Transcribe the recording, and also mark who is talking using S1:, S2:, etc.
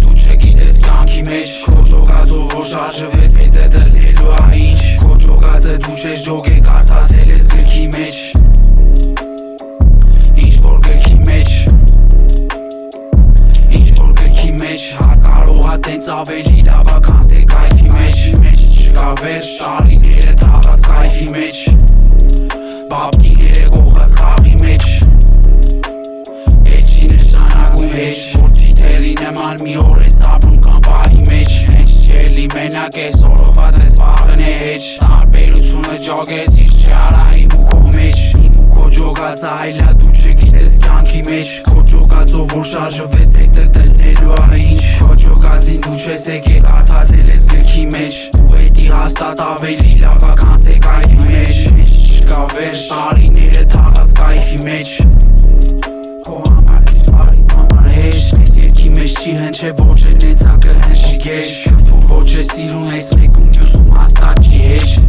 S1: դու չգիտես կյանքի մեջ Քո ջոգածով որ շարժվեց հետը դլնելու ինչ Քո ջոգածը դու չես ջոգե կարդացել ես գրքի մեջ Ինչ որ գրքի մեջ Ինչ որ գրքի մեջ կարող ա տենց ավելի լավա քան թե կայֆի մեջ Չկա վերջ տարիները թաղած կայֆի մեջ Բաբկիները կողած խաղի մեջ Էջի նշանակում հեչ Որ թիթերի նման մի օր ես ապրում կամ պահի մեջ Հենց չելի մենակ ես օրոված ես վաղն է հեչ Տարբերությունը ջոգես իր չարա իմ ու քո մեջ Իմ ու քո ջոգածը այլա դու չգիտես կյանքի մեջ Քո ջոգածով որ շարժվեց հետը դլնելու ինչ Քո ջոգածին դու չես եկե կարդացել ես գրքի մեջ Ու հետի հաստատ ավելի լավա քան թե կայֆի մեջ Չկա վերջ տարիները թաղած կայֆի մեջ Քո համար դիվարի համար հեշտ Ես երկի մեջ չի հնչե ոչ է նեցակը հնշի գեշ Որ ոչ է սիրուն ես մեկում մյուսում հաստատ չի հեշտ